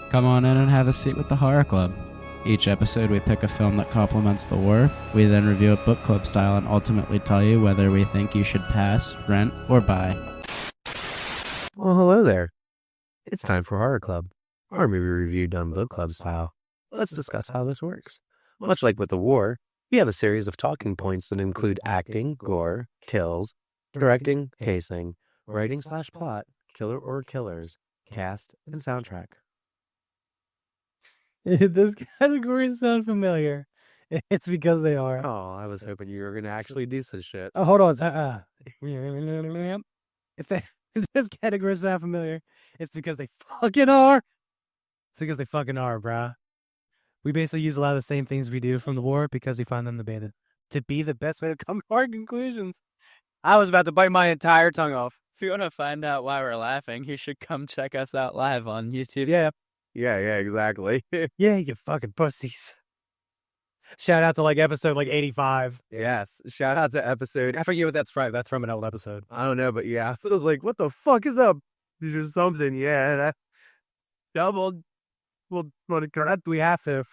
Come on in and have a seat with the Horror Klub. Each episode we pick a film that complements the war. We then review it book club style and ultimately tell you whether we think you should pass, rent, or buy. Well, hello there. It's time for Horror Klub, our movie review done book club style. Let's discuss how this works. Much like with the war, we have a series of talking points that include acting, gore, kills, directing, pacing, writing/plot, killer or killers, cast, and soundtrack. Those categories sound familiar. It's because they are. Oh, I was hoping you were going to actually do some shit. Oh, hold on. If those categories sound familiar, it's because they fucking are. It's because they fucking are, bruh. We basically use a lot of the same things we do from the war because we find them to be the best way to come to our conclusions. I was about to bite my entire tongue off. If you want to find out why we're laughing, you should come check us out live on YouTube. Yeah, exactly. Yeah, you fucking pussies. Shout out to episode 85. Yes, shout out to episode. I forget what that's from. That's from an old episode. I don't know, but yeah, I was like, what the fuck is up? There's something, yeah. That Doubled. Well, correct, we have to.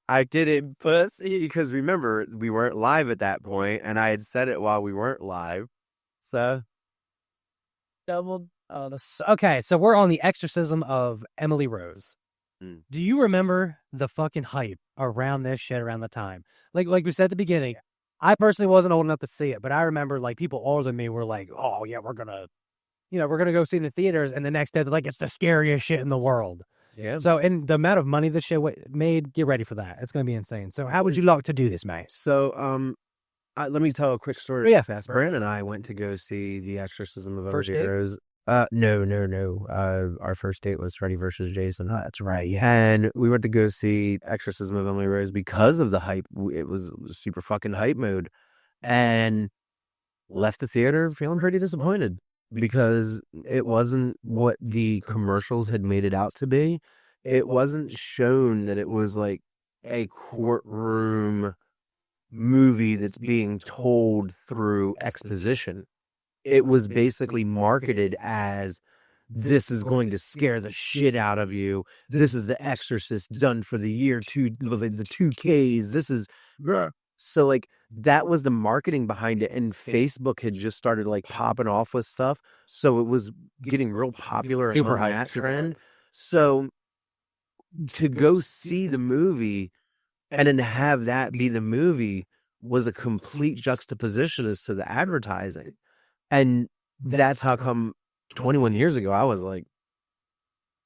I didn't, pussy, because remember, we weren't live at that point, and I had said it while we weren't live. So, Doubled. Okay, so we're on the Exorcism of Emily Rose. Do you remember the fucking hype around this shit around the time? Like we said at the beginning, I personally wasn't old enough to see it, but I remember people older than me were like, oh yeah, we're gonna go see it in the theaters, and the next day they're like, it's the scariest shit in the world. yeah. So, and the amount of money this shit made, get ready for that. It's gonna be insane. So, how would you like to do this, mate? So, let me tell a quick story. Yeah. Fast. Brandon and I went to go see The Exorcism of First Emily date? Rose. No. Our first date was Freddy versus Jason. Oh, that's right. Yeah. And we went to go see Exorcism of Emily Rose because of the hype. It was super fucking hype mode. And left the theater feeling pretty disappointed because it wasn't what the commercials had made it out to be. It wasn't shown that it was like a courtroom movie that's being told through exposition. It was basically marketed as, this is going to scare the shit out of you. This is The Exorcist done for the year the 2Ks. This is... So that was the marketing behind it, and Facebook had just started popping off with stuff. So it was getting real popular in that trend. So to go see the movie and then have that be the movie was a complete juxtaposition as to the advertising. And that's how come 21 years ago I was like,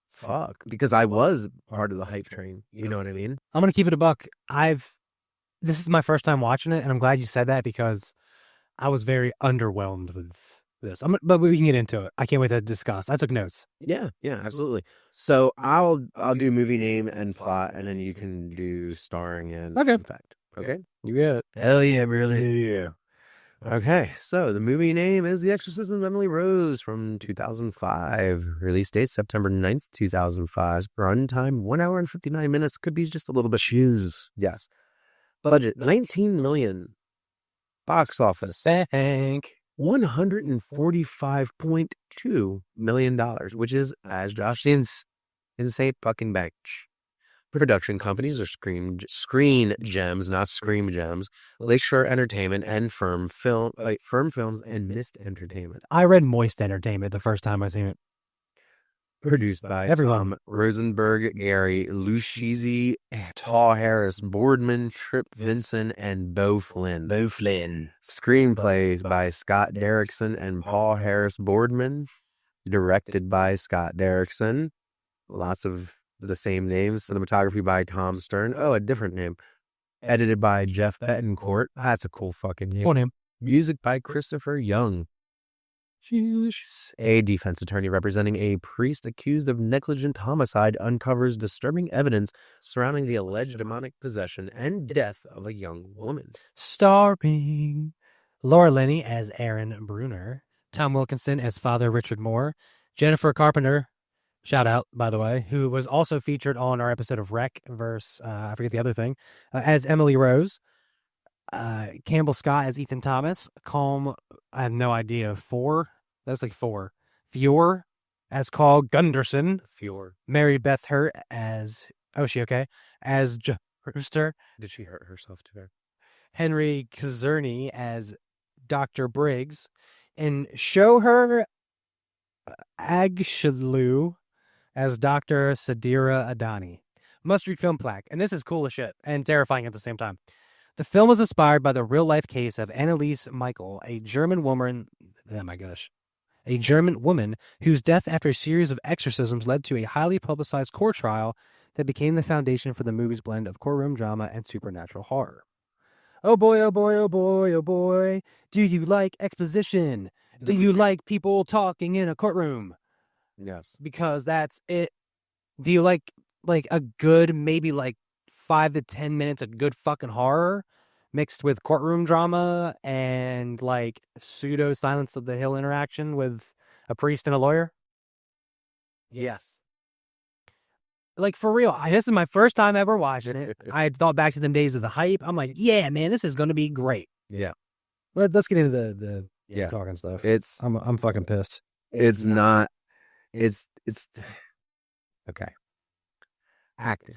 fuck, because I was part of the hype train. You know what I mean? I'm gonna keep it a buck. This is my first time watching it, and I'm glad you said that because I was very underwhelmed with this. But we can get into it. I can't wait to discuss. I took notes. Yeah, absolutely. So I'll do movie name and plot, and then you can do starring and effect. Okay? You get it. Hell yeah, really? Yeah. Okay, so the movie name is The Exorcism of Emily Rose from 2005. Release date September 9th, 2005. Runtime 1 hour and 59 minutes. Could be just a little bit shoes. Yes. Budget $19 million. Box office Thank. $145.2 million, which is, as Josh says, insane fucking bank. Production companies are Screen Gems, not Scream Gems, Lakeshore Entertainment, and Firm Films, and Mist Entertainment. I read Moist Entertainment the first time I seen it. Produced by Everyone. Tom Rosenberg, Gary Lucchese, Paul Harris Boardman, Trip Vinson, and Beau Flynn. Screenplays by Scott Derrickson and Paul Harris Boardman. Directed by Scott Derrickson. Lots of the same names. Cinematography by Tom Stern. Oh, a different name. Edited by Jeff Betancourt. That's a cool fucking name. Cool name. Music by Christopher Young. A defense attorney representing a priest accused of negligent homicide uncovers disturbing evidence surrounding the alleged demonic possession and death of a young woman. Starring Laura Linney as Aaron Bruner, Tom Wilkinson as Father Richard Moore, Jennifer Carpenter, shout out, by the way, who was also featured on our episode of Wreck versus, I forget the other thing, as Emily Rose, Campbell Scott as Ethan Thomas, I have no idea, Fior as Carl Gunderson, Mary Beth Hurt as, oh, is she okay? As Brewster. Did she hurt herself too? Henry Kazerny as Dr. Briggs, and Shoher Agshadlu as Dr. Sadira Adani. Must-read film plaque, and this is cool as shit and terrifying at the same time. The film was inspired by the real-life case of Anneliese Michel, a German woman. Oh my gosh. A German woman whose death after a series of exorcisms led to a highly publicized court trial that became the foundation for the movie's blend of courtroom drama and supernatural horror. Oh boy, oh boy, oh boy, oh boy. Do you like exposition? Do you like people talking in a courtroom? Yes. Because that's it. Do you like a good, maybe like 5 to 10 minutes of good fucking horror mixed with courtroom drama and like pseudo Silence of the Hill interaction with a priest and a lawyer? Yes. Like, for real, this is my first time ever watching it. I had thought back to them days of the hype. I'm like, yeah, man, this is going to be great. Yeah. Let's get into the Yeah. talking stuff. It's I'm fucking pissed. it's not it's okay. Acting.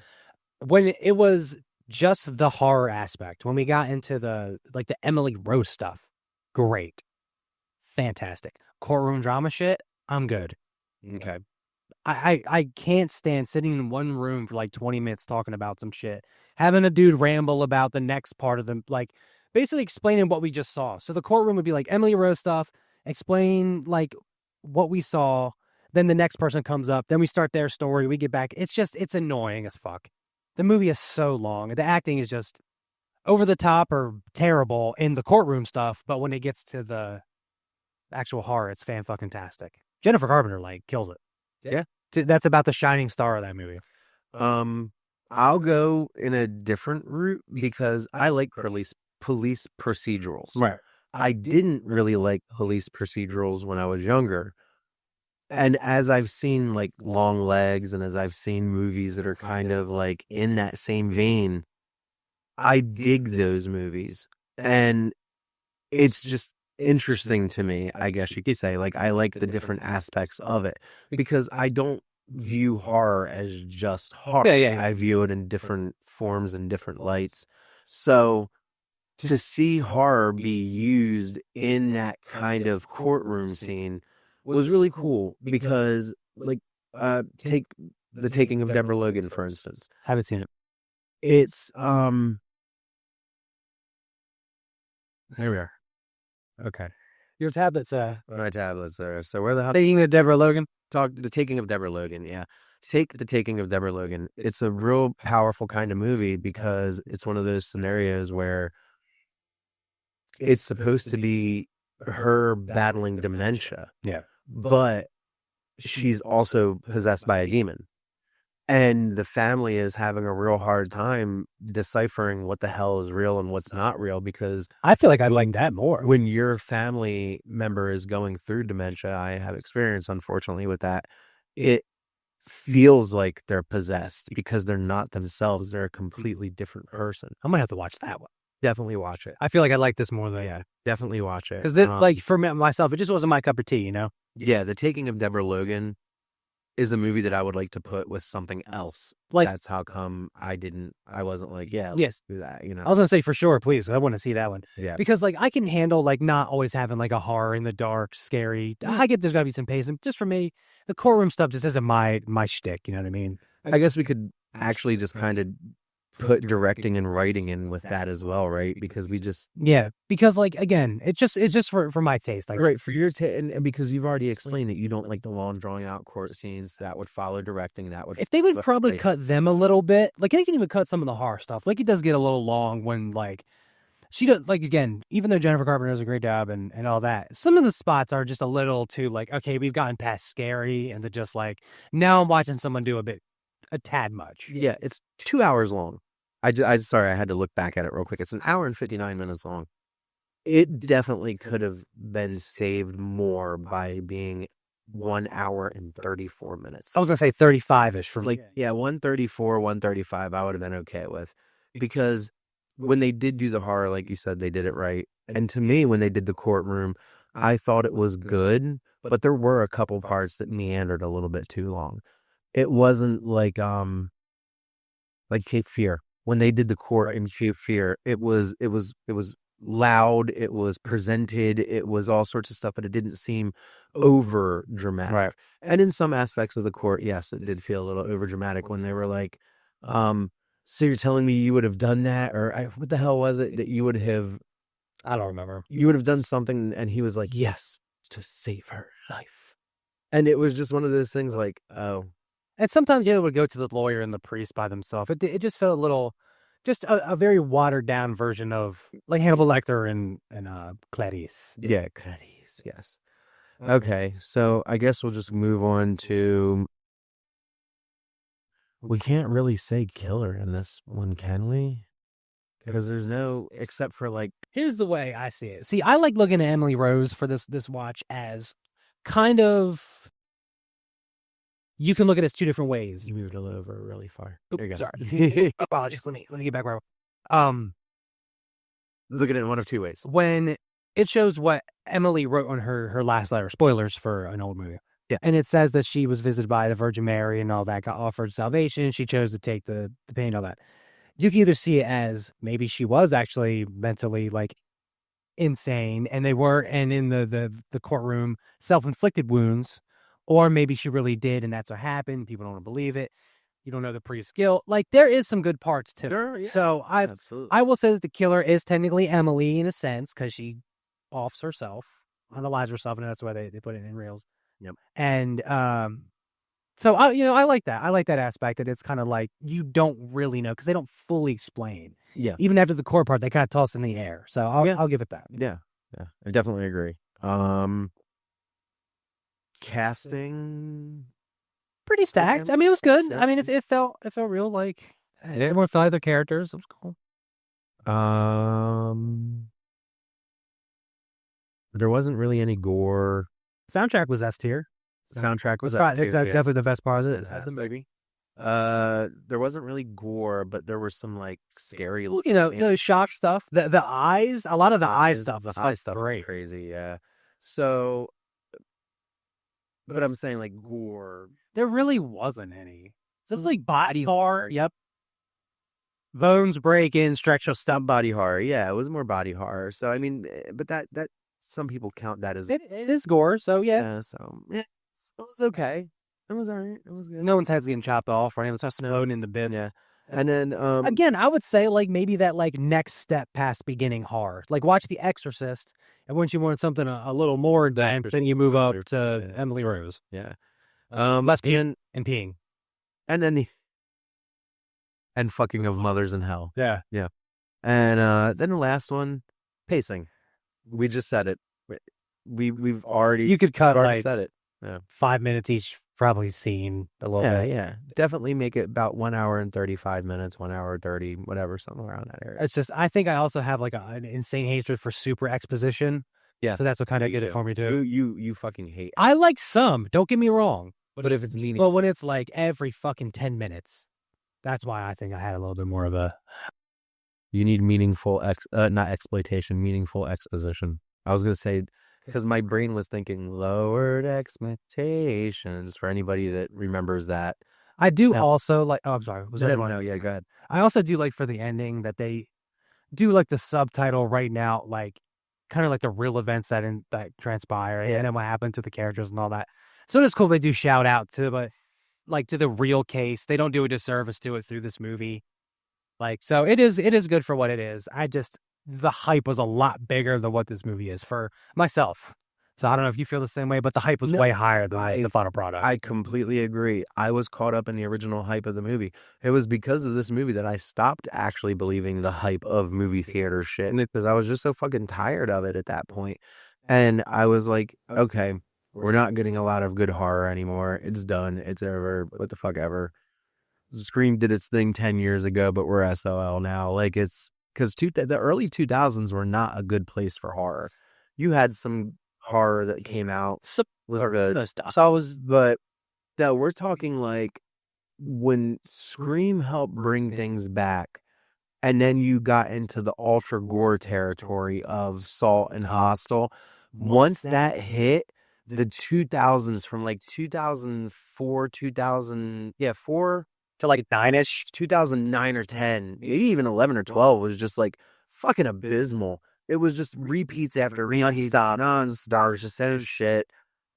When it was just the horror aspect, when we got into the Emily Rose stuff, great. Fantastic. Courtroom drama shit, I'm good. Okay. I can't stand sitting in one room for like 20 minutes talking about some shit. Having a dude ramble about the next part of them, like basically explaining what we just saw. So the courtroom would be like Emily Rose stuff, explain like what we saw. Then the next person comes up. Then we start their story. We get back. It's annoying as fuck. The movie is so long. The acting is just over the top or terrible in the courtroom stuff. But when it gets to the actual horror, it's fan-fucking-tastic. Jennifer Carpenter, like, kills it. Yeah. That's about the shining star of that movie. I'll go in a different route because I like police procedurals. Right. I didn't really like police procedurals when I was younger. And as I've seen like Long Legs and as I've seen movies that are kind of like in that same vein, I dig those movies. And it's just interesting to me, I guess you could say. Like, I like the different aspects of it because I don't view horror as just horror. Yeah. I view it in different forms and different lights. So to see horror be used in that kind of courtroom scene was really cool because, like, take The Taking of Deborah Logan, for instance. Haven't seen it. It's, There we are. Okay. Your tablets, my tablets are, so where the hell? Taking the Deborah Logan? The Taking of Deborah Logan, yeah. Take The Taking of Deborah Logan. It's a real powerful kind of movie because it's one of those scenarios where it's supposed to be her battling dementia. Yeah. But she's also possessed by a demon. And the family is having a real hard time deciphering what the hell is real and what's not real because I feel like I'd like that more. when your family member is going through dementia, I have experience, unfortunately, with that. It feels like they're possessed because they're not themselves. They're a completely different person. I'm going to have to watch that one. Definitely watch it. I feel like I like this more than Yeah, definitely watch it. Because like for myself, it just wasn't my cup of tea, you know? Yeah, The Taking of Deborah Logan is a movie that I would like to put with something else. Like, that's how come I wasn't like, yeah, let's yes, do that, you know? I was going to say for sure, please. I want to see that one. Yeah. Because like I can handle like not always having like a horror in the dark, scary. I get there's got to be some pace. And just for me, the courtroom stuff just isn't my shtick, you know what I mean? I guess we could actually just kind of put directing and writing in with that as well, right? Because we just because like again, it's just for my taste, like right for your and because you've already explained that you don't like the long drawn out court scenes that would follow directing. That would if they would probably cut them a little bit, like they can even cut some of the horror stuff. Like it does get a little long when like she does like again, even though Jennifer Carpenter does a great job and all that, some of the spots are just a little too like okay, we've gotten past scary and to just like now I'm watching someone do a tad much. Yeah, it's 2 hours long. Sorry, I had to look back at it real quick. It's an hour and 59 minutes long. It definitely could have been saved more by being 1 hour and 34 minutes. I was gonna say 35-ish for like, yeah, 134, 135, I would have been okay with. Because when they did do the horror, like you said, they did it right. And to me, when they did the courtroom, I thought it was good, but there were a couple parts that meandered a little bit too long. It wasn't like Cape Fear. When they did the court in Cape Fear, it was loud, it was presented, it was all sorts of stuff, but it didn't seem over dramatic. Right. And in some aspects of the court, yes, it did feel a little over dramatic when they were like, so you're telling me you would have done that, or what the hell was it that you would have? I don't remember. You would have done something, and he was like, yes, to save her life. And it was just one of those things like, oh. And sometimes it would go to the lawyer and the priest by themselves. It just felt a little, just a very watered down version of like Hannibal Lecter and Clarice. Yeah, Clarice, yes. Okay, so I guess we'll just move on to. We can't really say killer in this one, can we? Because there's no, except for like. Here's the way I see it. See, I like looking at Emily Rose for this watch as kind of. You can look at it as two different ways. You moved a little over really far. Oops, There you go. sorry. Apologies. Let me get back where I was. Look at it in one of two ways. When it shows what Emily wrote on her last letter, spoilers for an old movie. Yeah. And it says that she was visited by the Virgin Mary and all that, got offered salvation. She chose to take the pain and all that. You can either see it as maybe she was actually mentally like insane and in the courtroom, self-inflicted wounds, or maybe she really did and that's what happened. People don't want to believe it. You don't know the priest's guilt. Like there is some good parts too. Sure, yeah. So Absolutely. I will say that the killer is technically Emily in a sense because she offs herself, unalives herself, and that's why they put it in reels. Yep. And so I like that. I like that aspect that it's kind of like you don't really know because they don't fully explain. Yeah. Even after the core part, they kind of toss in the air. So I'll give it that. Yeah. I definitely agree. Casting. Pretty stacked. I mean, it was good. I mean, it felt real. Like everyone felt like their characters. It was cool. There wasn't really any gore. Soundtrack was S tier. Soundtrack was definitely the best part of it. That's the movie. There wasn't really gore, but there were some like scary. Shock stuff. The eyes. A lot of the eye stuff. The eye stuff, great. Crazy. Yeah. So, but I'm saying like gore. There really wasn't any. It was like body horror. Yep. Bones breaking, stretch of stuff. Body horror. Yeah, it was more body horror. So I mean, but that some people count that as it is gore. So yeah. So yeah, it was okay. It was alright. It was good. No one's head's getting chopped off or anyone's just thrown in the bin. Yeah. And then again, I would say like maybe that like next step past beginning horror. Like watch The Exorcist, and once you want something a little more advanced, then you move up to Emily Rose. Yeah. Less peeing and peeing. And then and fucking of Mothers in Hell. Yeah. Yeah. And then the last one, pacing. We just said it. We've already you could cut already like said it. Yeah. 5 minutes each probably scene a little bit. Yeah. Definitely make it about 1 hour and 35 minutes, 1 hour 30, whatever, somewhere around that area. It's just I think I also have like an insane hatred for super exposition. Yeah. So that's what kind of did it for me too. You fucking hate. I like some, don't get me wrong. But if it's meaningful. Well, when it's like every fucking 10 minutes, that's why I think I had a little bit more of a. You need meaningful, not exploitation, meaningful exposition. I was going to say, because my brain was thinking lowered expectations for anybody that remembers that. I do also like, oh, I'm sorry. Was that one? No, yeah, go ahead. I also do like for the ending that they do like the subtitle right now, like kind of like the real events that transpire and then what happened to the characters and all that. So it's cool they do shout out to, but like to the real case. They don't do a disservice to it through this movie. Like, so it is good for what it is. The hype was a lot bigger than what this movie is for myself. So I don't know if you feel the same way, but the hype was way higher than the final product. I completely agree. I was caught up in the original hype of the movie. It was because of this movie that I stopped actually believing the hype of movie theater shit. Because I was just so fucking tired of it at that point. And I was like, okay, we're not getting a lot of good horror anymore. It's done. It's over. What the fuck ever. Scream did its thing 10 years ago, but we're SOL now. Like it's because the early 2000s were not a good place for horror. You had some horror that came out. But no, we're talking like when Scream helped bring things back, and then you got into the ultra gore territory of Salt and Hostel. once that hit, the 2000s from like 2004, 4 to like 9-ish. 2009 or 10, maybe even 11 or 12 was just like fucking abysmal. It was just repeats after repeats, non-stop, just same shit.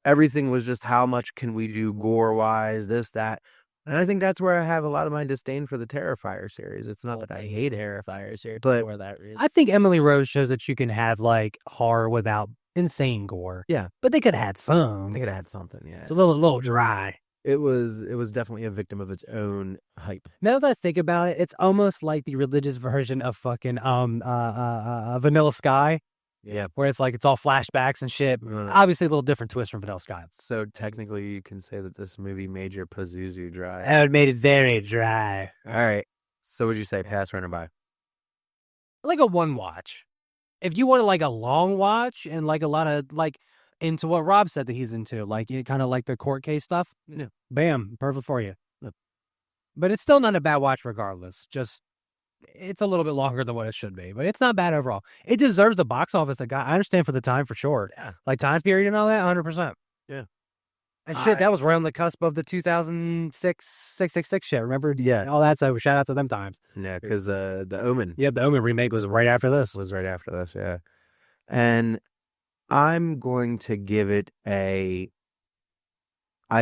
Everything was just how much can we do gore-wise, this, that. And I think that's where I have a lot of my disdain for the Terrifier series. It's not that I hate Terrifier series, but for that reason. I think Emily Rose shows that you can have like horror without insane gore. Yeah. But they could have had some. they could have had something, yeah. It's a little dry. It was definitely a victim of its own hype. Now that I think about it, it's almost like the religious version of fucking Vanilla Sky, Yeah. where it's like it's all flashbacks and shit. Mm. Obviously, a little different twist from Vanilla Sky. So technically you can say that this movie made your Pazuzu dry. It made it very dry. All right. So would you say pass, run, or buy? Like a one watch. If you wanted like a long watch and like a lot of like into what Rob said that he's into, like kind of like the court case stuff, Yeah. bam, perfect for you. Yep. But it's still not a bad watch regardless. Just it's a little bit longer than what it should be, but it's not bad overall. It deserves the box office. I understand for the time for sure. Yeah. Like time period and all that, 100%. Yeah. And shit, that was right on the cusp of the 2006 666 shit. Remember? Yeah. All that. So shout out to them times. Yeah, because the Omen Yeah, the Omen remake was right after this. was right after this, yeah. And I'm going to give it I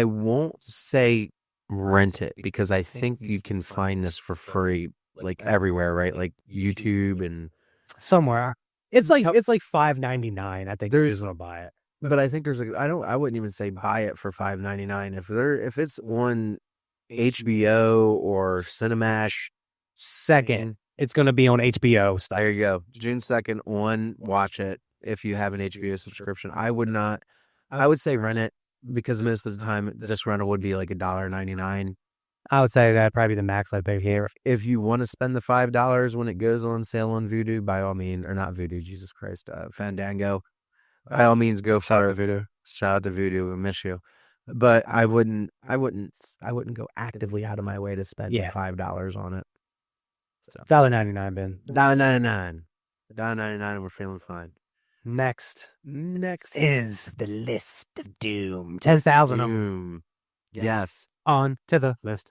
won't say rent it, because I think you can find this for free, like everywhere, right? Like YouTube and Somewhere. It's like $5.99. I think There's- gonna buy it. but I think there's I wouldn't even say buy it for $5.99. If it's on HBO or Cinemash, Second, it's gonna be on HBO. there you go. June 2nd on, watch it if you have an HBO subscription. I would say rent it, because most of the time this rental would be like $1.99. I would say that'd probably be the max I'd pay here. If you want to spend the $5 when it goes on sale on Vudu, by all means, or not Vudu, Jesus Christ, Fandango, by all means, go for it. Vudu. Shout out to Vudu, we miss you. But I wouldn't go actively out of my way to spend $5 on it. So $1.99, Ben. $1.99, and we're feeling fine. Next is the list of doom. 10,000 of them Yes. on to the list.